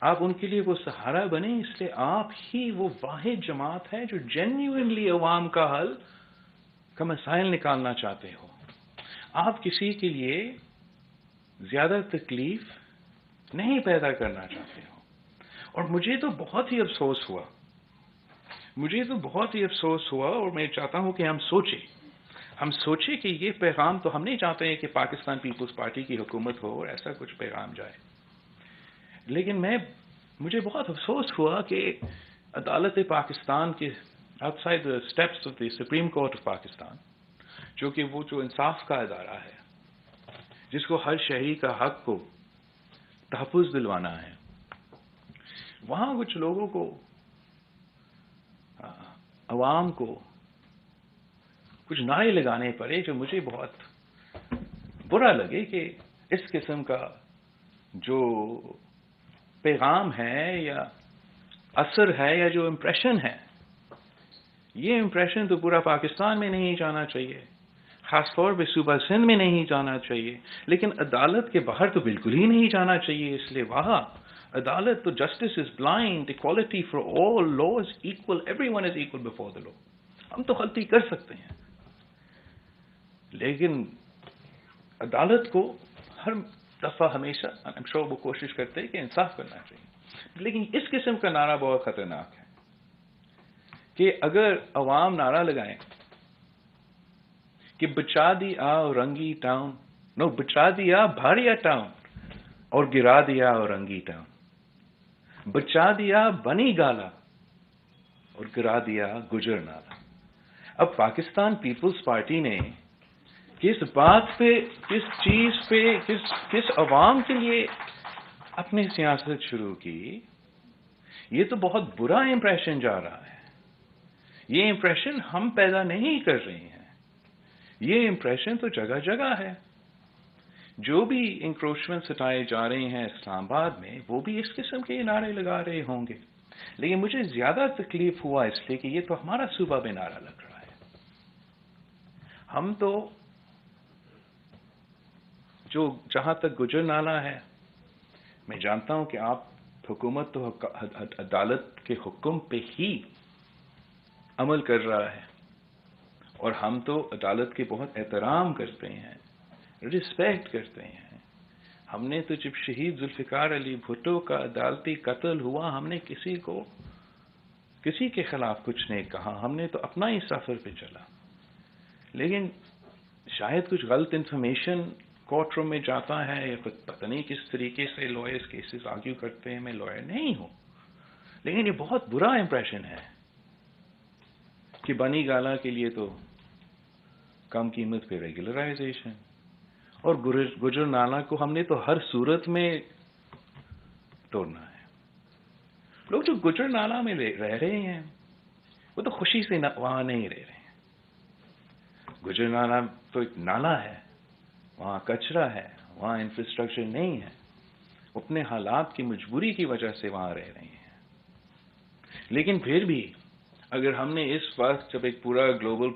آپ ان کے لیے وہ سہارا بنے. اس لیے آپ ہی وہ واحد جماعت ہے جو جینیوئنلی عوام کا حل کا مسائل نکالنا چاہتے ہو. آپ کسی کے لیے زیادہ تکلیف نہیں پیدا کرنا چاہتے ہو. اور مجھے تو بہت ہی افسوس ہوا، اور میں چاہتا ہوں کہ ہم سوچیں کہ یہ پیغام تو ہم نہیں چاہتے ہیں کہ پاکستان پیپلز پارٹی کی حکومت ہو اور ایسا کچھ پیغام جائے. لیکن مجھے بہت افسوس ہوا کہ عدالت پاکستان کے out side the steps of the supreme court of Pakistan, جو کہ وہ جو انصاف کا ادارہ ہے جس کو ہر شہری کا حق کو تحفظ دلوانا ہے، وہاں کچھ لوگوں کو، عوام کو کچھ نعرے لگانے پڑے جو مجھے بہت برا لگے کہ اس قسم کا جو پیغام ہے یا اثر ہے یا جو امپریشن ہے، یہ امپریشن تو پورا پاکستان میں نہیں جانا چاہیے، خاص طور پہ صوبہ سندھ میں نہیں جانا چاہیے، لیکن عدالت کے باہر تو بالکل ہی نہیں جانا چاہیے. اس لیے وہاں عدالت تو justice is blind, equality for all, law is equal, every one is equal before the law. ہم تو غلطی کر سکتے ہیں، لیکن عدالت کو ہر دفعہ ہمیشہ وہ کوشش کرتے ہیں کہ انصاف کرنا چاہیے. لیکن اس قسم کا نعرہ بہت خطرناک ہے. کہ اگر عوام نعرہ لگائیں کہ بچا دیا اورنگی ٹاؤن، نو بچا دیا بھاریا ٹاؤن اور گرا دیا اورنگی ٹاؤن، بچا دیا بنی گالا اور گرا دیا گجر نالا. اب پاکستان پیپلز پارٹی نے کس بات پہ، کس چیز پہ، کس عوام کے لیے اپنی سیاست شروع کی؟ یہ تو بہت برا امپریشن جا رہا ہے. یہ امپریشن ہم پیدا نہیں کر رہے ہیں، یہ امپریشن تو جگہ جگہ ہے. جو بھی انکروچمنٹ ستائے جا رہے ہیں اسلام آباد میں، وہ بھی اس قسم کے نعرے لگا رہے ہوں گے. لیکن مجھے زیادہ تکلیف ہوا اس لیے کہ یہ تو ہمارا صوبہ میں نعرہ لگ رہا ہے. ہم تو جو جہاں تک گجر نالہ ہے، میں جانتا ہوں کہ آپ حکومت تو عدالت کے حکم پہ ہی عمل کر رہا ہے، اور ہم تو عدالت کے بہت احترام کرتے ہیں، رسپیکٹ کرتے ہیں. ہم نے تو جب شہید ذوالفقار علی بھٹو کا عدالتی قتل ہوا، ہم نے کسی کے خلاف کچھ نہیں کہا، ہم نے تو اپنا ہی سفر پہ چلا. لیکن شاید کچھ غلط انفارمیشن کورٹ روم میں جاتا ہے، یا پتہ نہیں کس طریقے سے لائرز کیسز آرگیو کرتے ہیں. میں لائر نہیں ہوں، لیکن یہ بہت برا امپریشن ہے کہ بنی گالا کے لیے تو کم قیمت پہ ریگولرائزیشن، اور گجر نالہ کو ہم نے تو ہر صورت میں توڑنا ہے. لوگ جو گجر نالہ میں رہ رہے ہیں وہ تو خوشی سے وہاں نہیں رہ رہے ہیں. گجر نالہ تو ایک نالہ ہے، وہاں کچرا ہے، وہاں انفراسٹرکچر نہیں ہے، اپنے حالات کی مجبوری کی وجہ سے وہاں رہ رہے ہیں. لیکن پھر بھی اگر ہم نے اس وقت جب ایک پورا گلوبل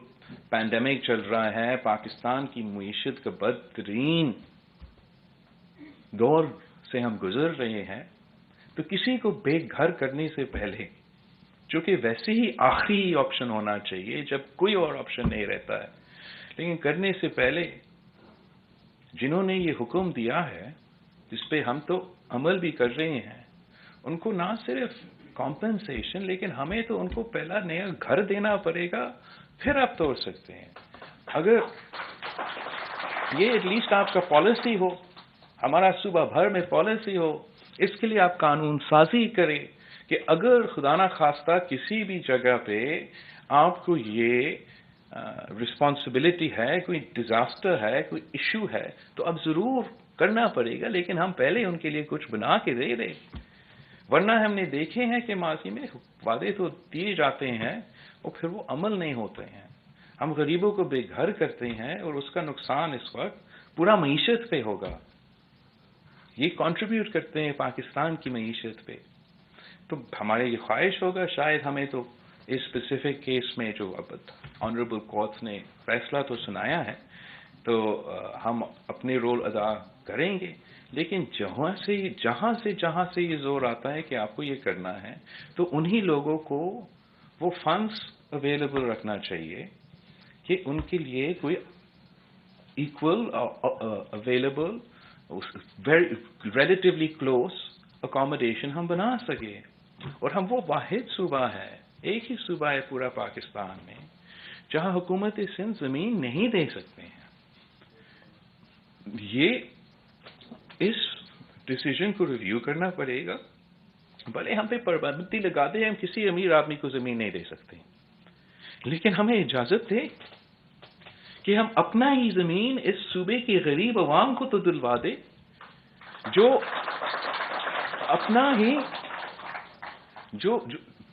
پینڈیمک چل رہا ہے، پاکستان کی معیشت کا بدترین دور سے ہم گزر رہے ہیں، تو کسی کو بے گھر کرنے سے پہلے، جو کہ ویسے ہی آخری آپشن ہونا چاہیے جب کوئی اور آپشن نہیں رہتا ہے، لیکن کرنے سے پہلے جنہوں نے یہ حکم دیا ہے، جس پہ ہم تو عمل بھی کر رہے ہیں، ان کو نہ صرف کمپنسیشن، لیکن ہمیں تو ان کو پہلا نیا گھر دینا پڑے گا، پھر آپ توڑ سکتے ہیں. اگر یہ ایٹ لیسٹ آپ کا پالیسی ہو، ہمارا صوبہ بھر میں پالیسی ہو، اس کے لیے آپ قانون سازی کریں کہ اگر خدا نہ خواستہ کسی بھی جگہ پہ آپ کو یہ رسپانسبلٹی ہے، کوئی ڈیزاسٹر ہے، کوئی ایشو ہے، تو اب ضرور کرنا پڑے گا، لیکن ہم پہلے ان کے لیے کچھ بنا کے دے دیں. ورنہ ہم نے دیکھے ہیں کہ ماضی میں وعدے تو دیے جاتے ہیں اور پھر وہ عمل نہیں ہوتے ہیں. ہم غریبوں کو بے گھر کرتے ہیں اور اس کا نقصان اس وقت پورا معیشت پہ ہوگا. یہ کنٹریبیوٹ کرتے ہیں پاکستان کی معیشت پہ. تو ہمارے یہ خواہش ہوگا، شاید ہمیں تو اس اسپیسیفک کیس میں جو اب آنریبل کورٹ نے فیصلہ تو سنایا ہے، تو ہم اپنے رول ادا کریں گے. لیکن جہاں سے یہ زور آتا ہے کہ آپ کو یہ کرنا ہے، تو انہی لوگوں کو وہ فنڈز اویلیبل رکھنا چاہیے کہ ان کے لیے کوئی equal available relatively close accommodation ہم بنا سکے. اور ہم وہ واحد صوبہ ہے، ایک ہی صوبہ ہے پورا پاکستان میں جہاں حکومت سندھ زمین نہیں دے سکتے ہیں. یہ اس ڈیسیجن کو ریویو کرنا پڑے گا. بھلے ہم پہ پابندی لگا دیں، ہم کسی امیر آدمی کو زمین نہیں دے سکتے، لیکن ہمیں اجازت دے کہ ہم اپنا ہی زمین اس صوبے کے غریب عوام کو تو دلوا دے، جو اپنا ہی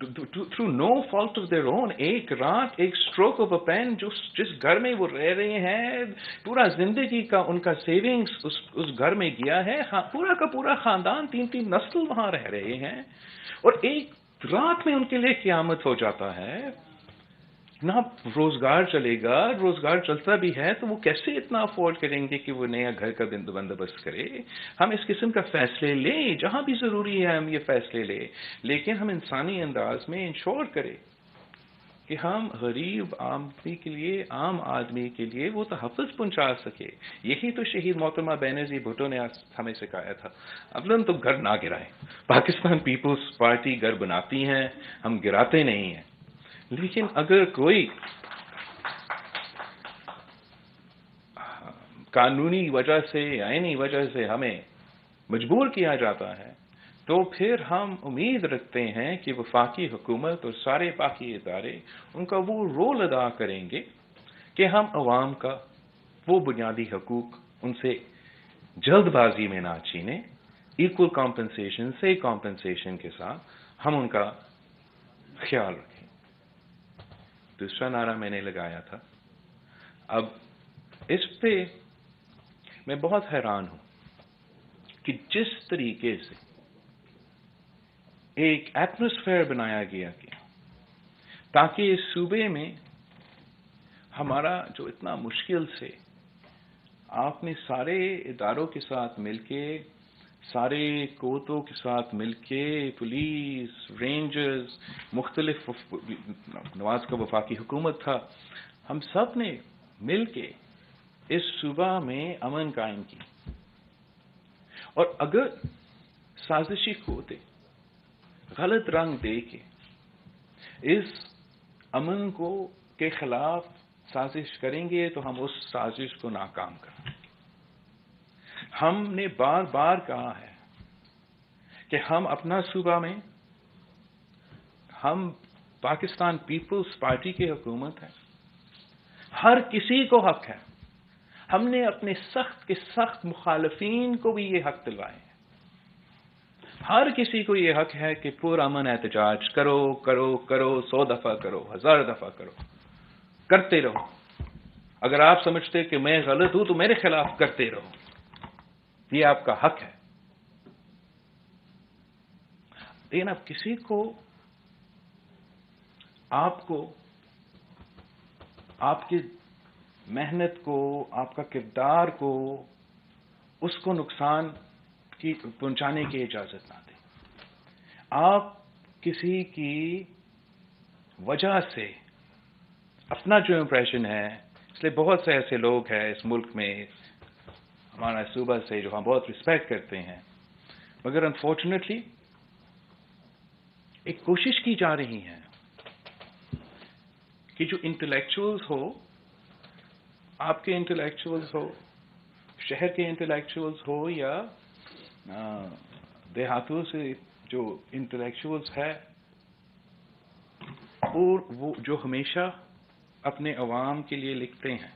through no fault of their own, ایک رات، ایک اسٹروک آف اے پین، جس گھر میں وہ رہ رہے ہیں، پورا زندگی کا ان کا سیونگز اس گھر میں گیا ہے، پورا کا پورا خاندان، 3 نسل وہاں رہ رہے ہیں، اور ایک رات میں ان کے لیے قیامت ہو جاتا ہے. نہ روزگار چلے گا، روزگار چلتا بھی ہے تو وہ کیسے اتنا افورڈ کریں گے کہ وہ نیا گھر کا بندوبست کرے. ہم اس قسم کا فیصلے لیں، جہاں بھی ضروری ہے ہم یہ فیصلے لیں، لیکن ہم انسانی انداز میں انشور کریں کہ ہم غریب عام آدمی کے لیے وہ تحفظ پہنچا سکے. یہی تو شہید محترمہ بینظیر بھٹو نے ہمیں سکھایا تھا، اولن تو گھر نہ گرائیں. پاکستان پیپلز پارٹی گھر بناتی ہیں، ہم گراتے نہیں ہیں. لیکن اگر کوئی قانونی وجہ سے آئینی وجہ سے ہمیں مجبور کیا جاتا ہے تو پھر ہم امید رکھتے ہیں کہ وفاقی حکومت اور سارے باقی ادارے ان کا وہ رول ادا کریں گے کہ ہم عوام کا وہ بنیادی حقوق ان سے جلد بازی میں نہ چھینیں، ایکول کمپنسیشن سے کمپنسیشن کے ساتھ ہم ان کا خیال رکھیں۔ دوسرا نعرہ میں نے لگایا تھا، اب اس پہ میں بہت حیران ہوں کہ جس طریقے سے ایک ایٹماسفیئر بنایا گیا تاکہ اس صوبے میں ہمارا جو اتنا مشکل سے آپ نے سارے اداروں کے ساتھ مل کے، سارے قوتوں کے ساتھ مل کے، پولیس، رینجرز، مختلف نواز کا وفاقی حکومت تھا، ہم سب نے مل کے اس صوبہ میں امن قائم کی، اور اگر سازشی قوتیں غلط رنگ دے کے اس امن کو کے خلاف سازش کریں گے تو ہم اس سازش کو ناکام کریں گے۔ ہم نے بار بار کہا ہے کہ ہم اپنا صوبہ میں، ہم پاکستان پیپلز پارٹی کی حکومت ہے، ہر کسی کو حق ہے، ہم نے اپنے سخت کے سخت مخالفین کو بھی یہ حق دلوائے ہیں، ہر کسی کو یہ حق ہے کہ پرامن احتجاج کرو کرو کرو، 100 دفعہ کرو، 1000 دفعہ کرو، کرتے رہو۔ اگر آپ سمجھتے کہ میں غلط ہوں تو میرے خلاف کرتے رہو، یہ آپ کا حق ہے۔ لیکن اب کسی کو آپ کی محنت کو، آپ کا کردار کو، اس کو نقصان پہنچانے کی اجازت نہ دیں۔ آپ کسی کی وجہ سے اپنا جو امپریشن ہے، اس لیے بہت سے ایسے لوگ ہیں اس ملک میں، ہمارا صوبہ سے، جو ہم بہت رسپیکٹ کرتے ہیں، مگر انفارچونیٹلی ایک کوشش کی جا رہی ہے کہ جو انٹلیکچوئلز ہو، آپ کے انٹلیکچوئلز ہو، شہر کے انٹلیکچوئلز ہو، یا دیہاتوں سے جو انٹلیکچوئلز ہے، اور وہ جو ہمیشہ اپنے عوام کے لیے لکھتے ہیں،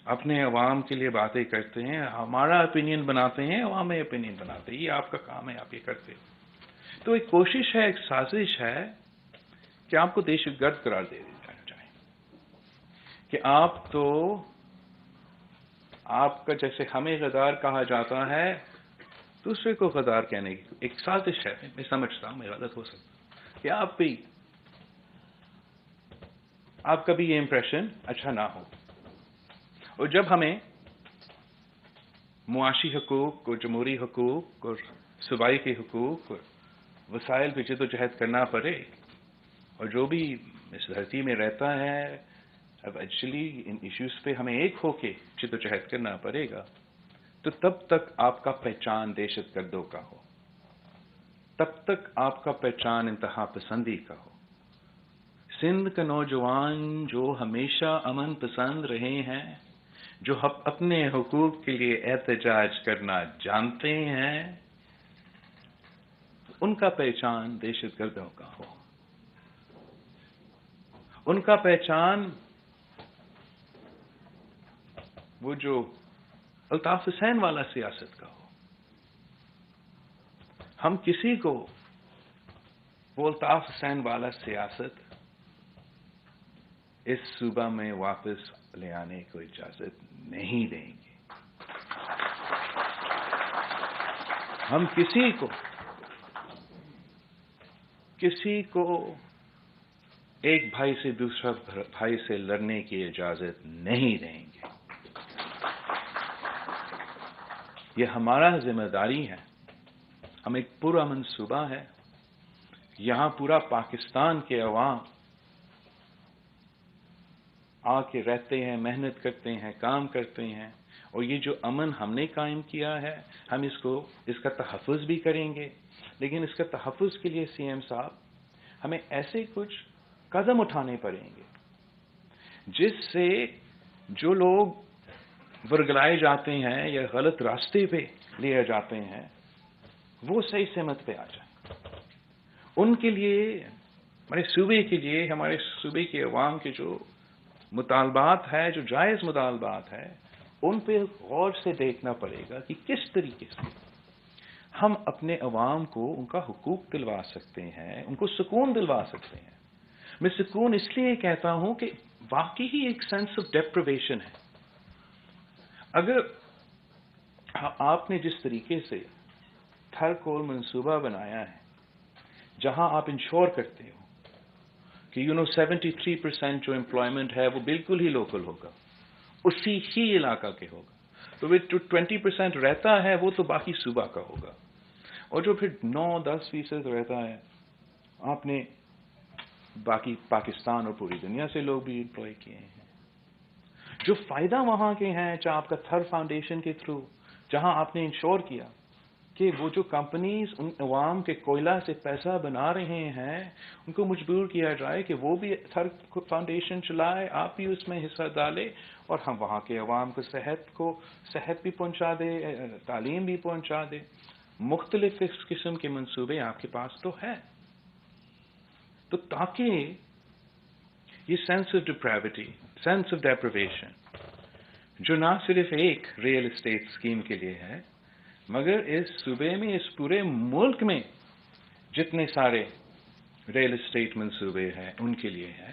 اپنے عوام کے لیے باتیں کرتے ہیں، ہمارا اپینین بناتے ہیں، عوام میں اپینین بناتے ہیں، یہ آپ کا کام ہے، آپ یہ کرتے ہیں۔ تو ایک کوشش ہے، ایک سازش ہے کہ آپ کو دہشت گرد قرار دے دیا جائے، کہ آپ کا جیسے ہمیں غدار کہا جاتا ہے، دوسرے کو غدار کہنے کی ایک سازش ہے۔ میں سمجھتا ہوں میں غلط ہو سکتا ہوں کہ آپ کا بھی یہ امپریشن اچھا نہ ہو، اور جب ہمیں معاشی حقوق اور جمہوری حقوق اور صوبائی کے حقوق اور وسائل پہ جدوجہد کرنا پڑے، اور جو بھی اس دھرتی میں رہتا ہے، اب ایکچولی ان ایشوز پہ ہمیں ایک ہو کے جدوجہد کرنا پڑے گا، تو تب تک آپ کا پہچان دہشت گردوں کا ہو، تب تک آپ کا پہچان انتہا پسندی کا ہو۔ سندھ کے نوجوان جو ہمیشہ امن پسند رہے ہیں، جو اپنے حقوق کے لیے احتجاج کرنا جانتے ہیں، ان کا پہچان دہشت گردوں کا ہو، ان کا پہچان وہ جو الطاف حسین والا سیاست کا ہو۔ ہم کسی کو وہ الطاف حسین والا سیاست اس صوبہ میں واپس لے آنے کو اجازت نہیں دیں گے۔ ہم کسی کو ایک بھائی سے دوسرا بھائی سے لڑنے کی اجازت نہیں دیں گے۔ یہ ہمارا ذمہ داری ہے۔ ہم ایک پرامن صوبہ ہے، یہاں پورا پاکستان کے عوام آ کے رہتے ہیں، محنت کرتے ہیں، کام کرتے ہیں، اور یہ جو امن ہم نے قائم کیا ہے، ہم اس کا تحفظ بھی کریں گے۔ لیکن اس کا تحفظ کے لیے سی ایم صاحب ہمیں ایسے کچھ قدم اٹھانے پڑیں گے جس سے جو لوگ ورگلائے جاتے ہیں یا غلط راستے پہ لیے جاتے ہیں وہ صحیح سمت پہ آ جائیں. ان کے لیے، ہمارے صوبے کے لیے، ہمارے صوبے کے عوام کے جو مطالبات ہے، جو جائز مطالبات ہے، ان پہ غور سے دیکھنا پڑے گا کہ کس طریقے سے ہم اپنے عوام کو ان کا حقوق دلوا سکتے ہیں، ان کو سکون دلوا سکتے ہیں. میں سکون اس لیے کہتا ہوں کہ واقعی ہی ایک سینس آف ڈیپریویشن ہے. اگر آپ نے جس طریقے سے تھر کول منصوبہ بنایا ہے جہاں آپ انشور کرتے ہو کہ 73% جو امپلائمنٹ ہے وہ بالکل ہی لوکل ہوگا، اسی ہی علاقہ کے ہوگا، تو جو 20% رہتا ہے وہ تو باقی صوبہ کا ہوگا، اور جو پھر 9-10% رہتا ہے آپ نے باقی پاکستان اور پوری دنیا سے لوگ بھی امپلائی کیے ہیں. جو فائدہ وہاں کے ہیں، چاہے آپ کا تھر فاؤنڈیشن کے تھرو، جہاں آپ نے انشور کیا کہ وہ جو کمپنیز ان عوام کے کوئلہ سے پیسہ بنا رہے ہیں ان کو مجبور کیا جائے کہ وہ بھی تھر فاؤنڈیشن چلائے، آپ بھی اس میں حصہ ڈالے، اور ہم وہاں کے عوام کو صحت بھی پہنچا دے، تعلیم بھی پہنچا دے. مختلف قسم کے منصوبے آپ کے پاس تو ہے. تو تاکہ یہ sense of depravity, sense of deprivation جو نہ صرف ایک ریئل اسٹیٹ اسکیم کے لیے ہے مگر اس صوبے میں، اس پورے ملک میں جتنے سارے ریئل اسٹیٹ منصوبے ہیں ان کے لیے ہے.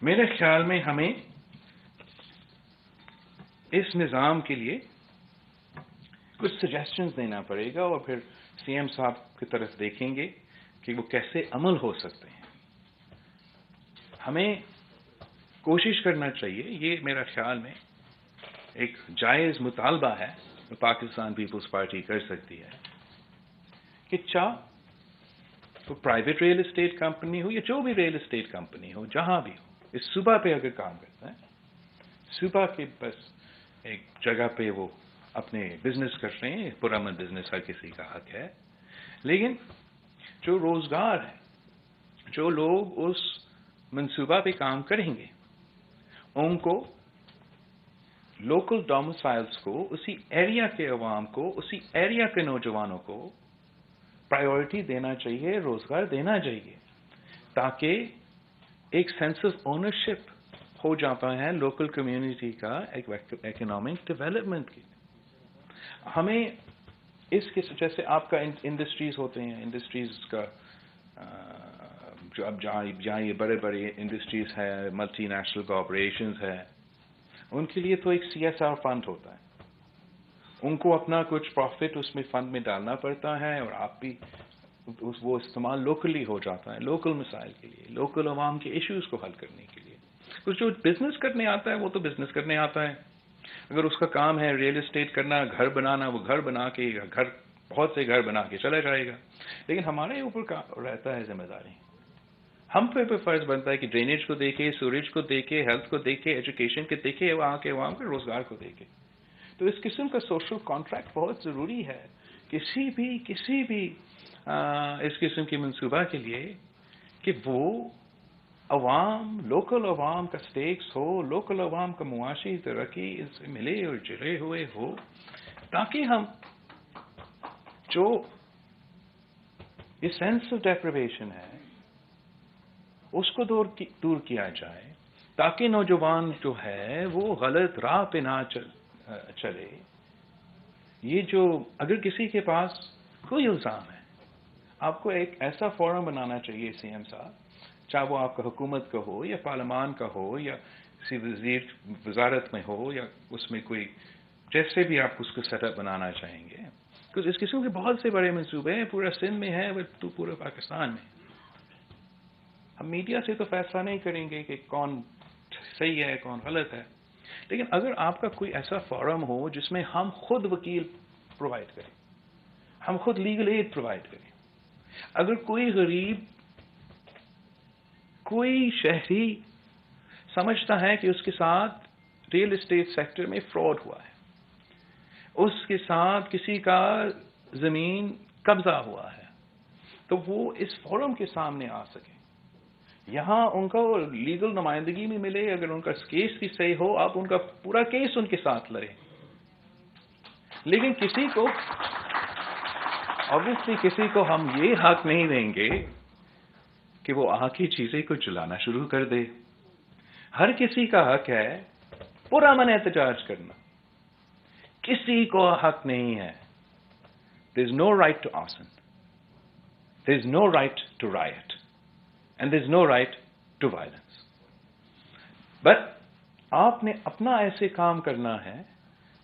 میرے خیال میں ہمیں اس نظام کے لیے کچھ سجیشنز دینا پڑے گا، اور پھر سی ایم صاحب کی طرف دیکھیں گے کہ وہ کیسے عمل ہو سکتے ہیں. ہمیں کوشش کرنا چاہیے، یہ میرا خیال میں ایک جائز مطالبہ ہے جو پاکستان پیپلز پارٹی کر سکتی ہے، کہ چاہے وہ پرائیویٹ ریئل اسٹیٹ کمپنی ہو یا جو بھی ریئل اسٹیٹ کمپنی ہو، جہاں بھی ہو، اس صوبہ پہ اگر کام کرتا ہے، صوبہ کے بس ایک جگہ پہ وہ اپنے بزنس کر رہے ہیں، پرامن بزنس ہر کسی کا حق ہے، لیکن جو روزگار ہے، جو لوگ اس منصوبہ پہ کام کریں گے ان کو لوکل ڈومسائلز کو، اسی ایریا کے عوام کو، اسی ایریا کے نوجوانوں کو پرائیورٹی دینا چاہیے، روزگار دینا چاہیے، تاکہ ایک سینس آف اونرشپ ہو جاتا ہے لوکل کمیونٹی کا اکنامک ڈیولپمنٹ کی. ہمیں اس کے جیسے آپ کا انڈسٹریز ہوتے ہیں، انڈسٹریز کا جو اب جہاں یہ بڑے بڑے انڈسٹریز ہے، ملٹی نیشنل کارپوریشنز ہے، ان کے لیے تو ایک CSR فنڈ ہوتا ہے، ان کو اپنا کچھ پروفٹ اس میں فنڈ میں ڈالنا پڑتا ہے، اور آپ بھی وہ استعمال لوکلی ہو جاتا ہے، لوکل مسائل کے لیے، لوکل عوام کے ایشوز کو حل کرنے کے لیے. کچھ جو بزنس کرنے آتا ہے وہ تو بزنس کرنے آتا ہے، اگر اس کا کام ہے ریئل اسٹیٹ کرنا، گھر بنانا، وہ گھر بنا کے، گھر بہت سے گھر بنا کے چلا جائے گا. لیکن ہمارے اوپر رہتا ہے ذمہ داری، ہم پہ فرض بنتا ہے کہ ڈرینیج کو دیکھے، سوریج کو دیکھے، ہیلتھ کو دیکھے، ایجوکیشن کو دیکھے، وہاں کے عوام کے روزگار کو دیکھے. تو اس قسم کا سوشل کانٹریکٹ بہت ضروری ہے کسی بھی اس قسم کی منصوبہ کے لیے، کہ وہ عوام، لوکل عوام کا سٹیکس ہو، لوکل عوام کا معاشی ترقی اس سے ملے اور جڑے ہوئے ہو، تاکہ ہم جو یہ سینس آف ڈیپریویشن ہے اس کو دور کیا جائے، تاکہ نوجوان جو ہے وہ غلط راہ پہ نہ چلے. یہ جو اگر کسی کے پاس کوئی الزام ہے، آپ کو ایک ایسا فورم بنانا چاہیے سی ایم صاحب، چاہے وہ آپ کا حکومت کا ہو یا پارلیمان کا ہو یا کسی وزارت میں ہو، یا اس میں کوئی جیسے بھی آپ اس کو سیٹ اپ بنانا چاہیں گے، کیونکہ اس قسم کے بہت سے بڑے منصوبے ہیں، پورا سندھ میں ہے، تو پورے پاکستان میں. ہم میڈیا سے تو فیصلہ نہیں کریں گے کہ کون صحیح ہے کون غلط ہے، لیکن اگر آپ کا کوئی ایسا فورم ہو جس میں ہم خود وکیل پرووائڈ کریں، ہم خود لیگل ایڈ پرووائڈ کریں. اگر کوئی غریب، کوئی شہری سمجھتا ہے کہ اس کے ساتھ ریئل اسٹیٹ سیکٹر میں فراڈ ہوا ہے، اس کے ساتھ کسی کا زمین قبضہ ہوا ہے، تو وہ اس فورم کے سامنے آ سکے. یہاں ان کو لیگل نمائندگی بھی ملے، اگر ان کا کیس بھی صحیح ہو آپ ان کا پورا کیس ان کے ساتھ لڑیں. لیکن کسی کو obviously کسی کو ہم یہ حق نہیں دیں گے کہ وہ آ کی چیزیں کو جلانا شروع کر دے. ہر کسی کا حق ہے پرامن احتجاج کرنا. کسی کو حق نہیں ہے. There is no right to arson. There is no right to riot. And there is no right to violence. But آپ نے اپنا ایسے کام کرنا ہے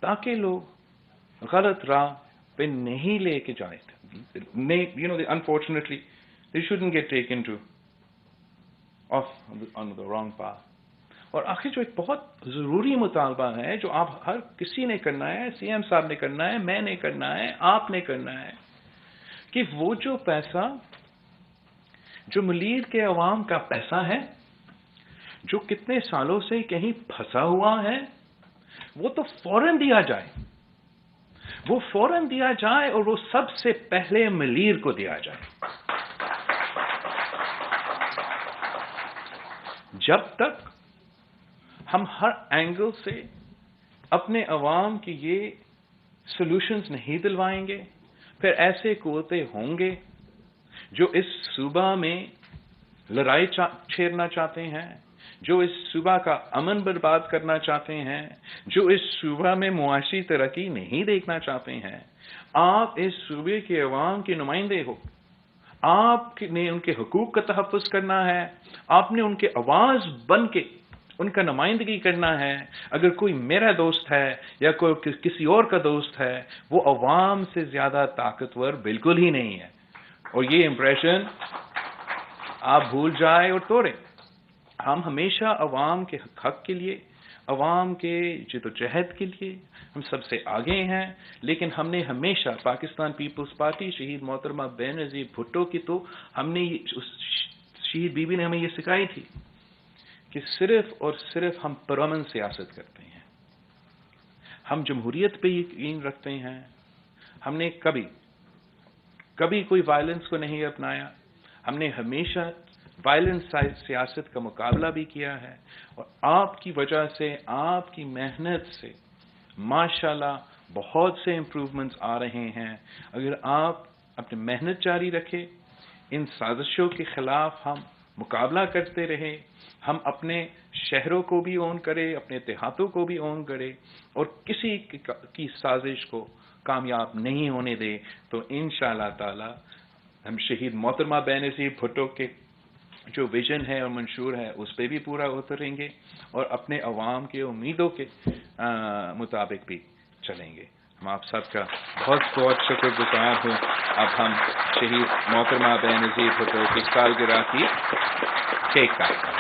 تاکہ لوگ غلط راہ پہ نہیں لے کے جائیں. Unfortunately, they shouldn't get taken to off on the wrong path. اور آخر جو ایک بہت ضروری مطالبہ ہے جو آپ ہر کسی نے کرنا ہے، سی ایم صاحب نے کرنا ہے، میں نے کرنا ہے، آپ نے کرنا ہے، کہ وہ جو پیسہ جو ملیر کے عوام کا پیسہ ہے جو کتنے سالوں سے کہیں پھنسا ہوا ہے وہ تو فوراً دیا جائے. وہ فوراً دیا جائے اور وہ سب سے پہلے ملیر کو دیا جائے. جب تک ہم ہر اینگل سے اپنے عوام کی یہ سولوشنز نہیں دلوائیں گے پھر ایسے قوتیں ہوں گے جو اس صوبہ میں لڑائی چھیڑنا چاہتے ہیں، جو اس صوبہ کا امن برباد کرنا چاہتے ہیں، جو اس صوبہ میں معاشی ترقی نہیں دیکھنا چاہتے ہیں. آپ اس صوبے کے عوام کے نمائندے ہو. آپ نے ان کے حقوق کا تحفظ کرنا ہے. آپ نے ان کے آواز بن کے ان کا نمائندگی کرنا ہے. اگر کوئی میرا دوست ہے یا کوئی کسی اور کا دوست ہے وہ عوام سے زیادہ طاقتور بالکل ہی نہیں ہے. اور یہ امپریشن آپ بھول جائیں اور توڑیں. ہم ہمیشہ عوام کے حق کے لیے، عوام کے جدوجہد کے لیے ہم سب سے آگے ہیں. لیکن ہم نے ہمیشہ پاکستان پیپلز پارٹی شہید محترمہ بے نظیر بھٹو کی تو ہم نے شہید بی بی نے ہمیں یہ سکھائی تھی کہ صرف اور صرف ہم پرامن سیاست کرتے ہیں. ہم جمہوریت پہ یقین رکھتے ہیں. ہم نے کبھی کوئی وائلنس کو نہیں اپنایا. ہم نے ہمیشہ وائلنس سیاست کا مقابلہ بھی کیا ہے. اور آپ کی وجہ سے، آپ کی محنت سے ماشاءاللہ بہت سے امپروومنٹس آ رہے ہیں. اگر آپ اپنی محنت جاری رکھیں، ان سازشوں کے خلاف ہم مقابلہ کرتے رہے، ہم اپنے شہروں کو بھی اون کرے، اپنے دیہاتوں کو بھی اون کرے اور کسی کی سازش کو کامیاب نہیں ہونے دے، تو انشاءاللہ تعالی ہم شہید محترمہ بے نظیر بھٹو کے جو ویژن ہے اور منشور ہے اس پہ بھی پورا اتریں گے اور اپنے عوام کے امیدوں کے مطابق بھی چلیں گے. ہم آپ سب کا بہت بہت شکر گزار ہوں. اب ہم شہید محترمہ بے نظیر بھٹو کی سالگرہ کی کیک کاٹیں.